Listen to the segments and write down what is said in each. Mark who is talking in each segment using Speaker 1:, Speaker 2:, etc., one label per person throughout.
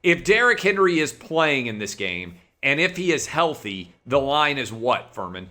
Speaker 1: If Derrick Henry is playing in this game, and if he is healthy, the line is what, Furman?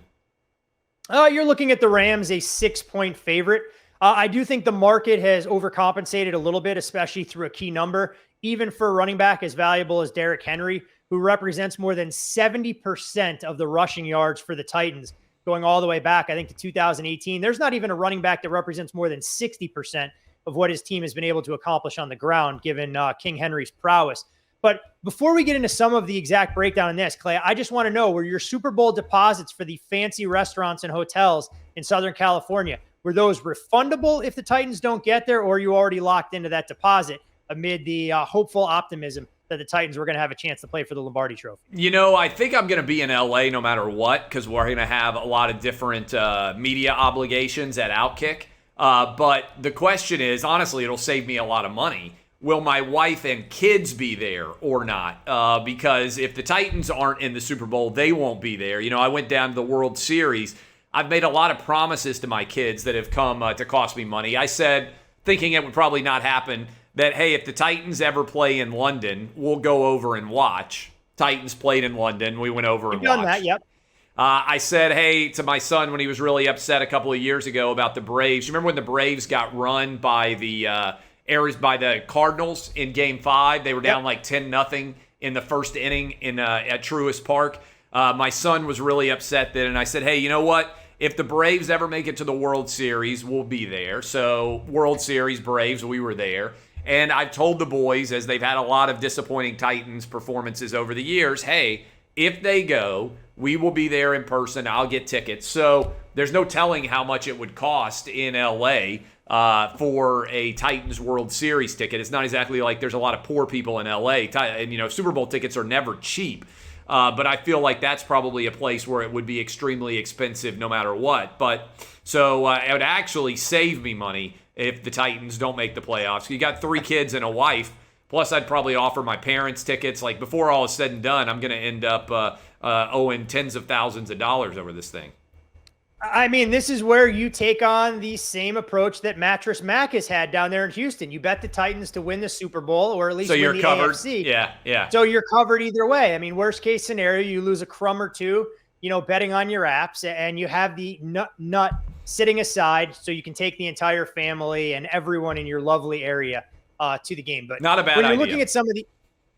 Speaker 2: You're looking at the Rams, a 6-point favorite. I do think the market has overcompensated a little bit, especially through a key number, even for a running back as valuable as Derrick Henry, who represents more than 70% of the rushing yards for the Titans, going all the way back, I think, to 2018. There's not even a running back that represents more than 60% of what his team has been able to accomplish on the ground, given King Henry's prowess. But before we get into some of the exact breakdown in this, Clay, I just want to know, were your Super Bowl deposits for the fancy restaurants and hotels in Southern California, were those refundable if the Titans don't get there, or are you already locked into that deposit amid the hopeful optimism that the Titans were going to have a chance to play for the Lombardi Trophy?
Speaker 1: You know, I think I'm going to be in LA no matter what, because we're going to have a lot of different media obligations at Outkick. But the question is, honestly, it'll save me a lot of money. Will my wife and kids be there or not? Because if the Titans aren't in the Super Bowl, they won't be there. You know, I went down to the World Series. I've made a lot of promises to my kids that have come to cost me money. I said, thinking it would probably not happen, that, hey, if the Titans ever play in London, we'll go over and watch. Titans played in London. We went over and watched.
Speaker 2: You've done that, yep.
Speaker 1: I said, hey, to my son when he was really upset a couple of years ago about the Braves. You remember when the Braves got run by the Cardinals in Game 5? They were down like 10-0 in the first inning at Truist Park. My son was really upset then, and I said, hey, you know what? If the Braves ever make it to the World Series, we'll be there. So World Series, Braves, we were there. And I've told the boys, as they've had a lot of disappointing Titans performances over the years, hey, if they go, we will be there in person. I'll get tickets. So there's no telling how much it would cost in L.A. For a Titans World Series ticket. It's not exactly like there's a lot of poor people in L.A. And, you know, Super Bowl tickets are never cheap. But I feel like that's probably a place where it would be extremely expensive no matter what. But so it would actually save me money if the Titans don't make the playoffs. You got 3 kids and a wife. Plus, I'd probably offer my parents tickets. Like, before all is said and done, I'm going to end up owing tens of thousands of dollars over this thing.
Speaker 2: I mean, this is where you take on the same approach that Mattress Mac has had down there in Houston. You bet the Titans to win the Super Bowl, or at least win the
Speaker 1: covered.
Speaker 2: AFC.
Speaker 1: Yeah.
Speaker 2: So you're covered either way. I mean, worst case scenario, you lose a crumb or two, you know, betting on your apps, and you have the nut sitting aside so you can take the entire family and everyone in your lovely area to the game. But
Speaker 1: not a bad idea.
Speaker 2: Looking at some of the,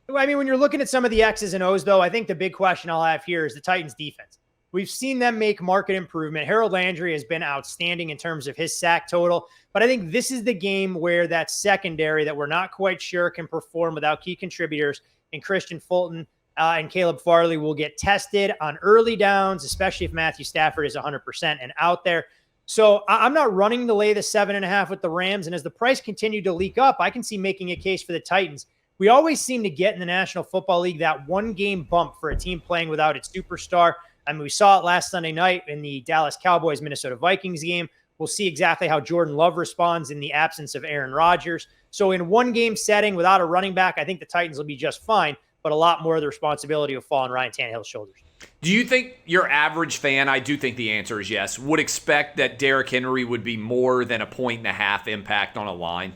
Speaker 2: when you're looking at some of the X's and O's, though, I think the big question I'll have here is the Titans defense. We've seen them make market improvement. Harold Landry has been outstanding in terms of his sack total, but I think this is the game where that secondary that we're not quite sure can perform without key contributors in Christian Fulton and Caleb Farley will get tested on early downs, especially if Matthew Stafford is 100% and out there. So I'm not running to lay the 7.5 with the Rams, and as the price continued to leak up, I can see making a case for the Titans. We always seem to get in the National Football League that one-game bump for a team playing without its superstar. I mean, we saw it last Sunday night in the Dallas Cowboys-Minnesota Vikings game. We'll see exactly how Jordan Love responds in the absence of Aaron Rodgers. So in one-game setting without a running back, I think the Titans will be just fine, but a lot more of the responsibility will fall on Ryan Tannehill's shoulders.
Speaker 1: Do you think your average fan, I do think the answer is yes, would expect that Derrick Henry would be more than 1.5 point impact on a line?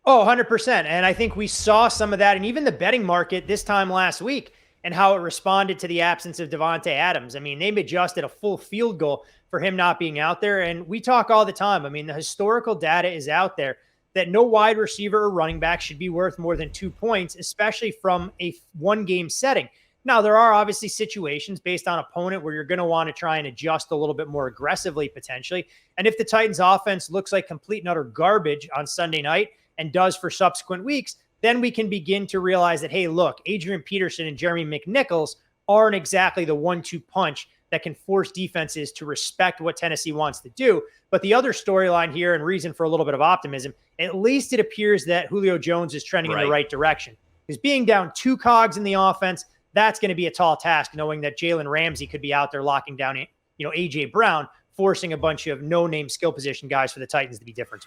Speaker 2: Oh, 100%. And I think we saw some of that, and even the betting market this time last week, and how it responded to the absence of Devontae Adams. I mean, they've adjusted a full field goal for him not being out there. And we talk all the time. I mean, the historical data is out there that no wide receiver or running back should be worth more than 2 points, especially from a one-game setting. Now, there are obviously situations based on opponent where you're going to want to try and adjust a little bit more aggressively, potentially. And if the Titans offense looks like complete and utter garbage on Sunday night and does for subsequent weeks, then we can begin to realize that, hey, look, Adrian Peterson and Jeremy McNichols aren't exactly the 1-2 punch that can force defenses to respect what Tennessee wants to do. But the other storyline here and reason for a little bit of optimism, at least it appears that Julio Jones is trending in the right direction. Because being down 2 cogs in the offense, that's going to be a tall task, knowing that Jalen Ramsey could be out there locking down, A.J. Brown, forcing a bunch of no-name skill position guys for the Titans to be different.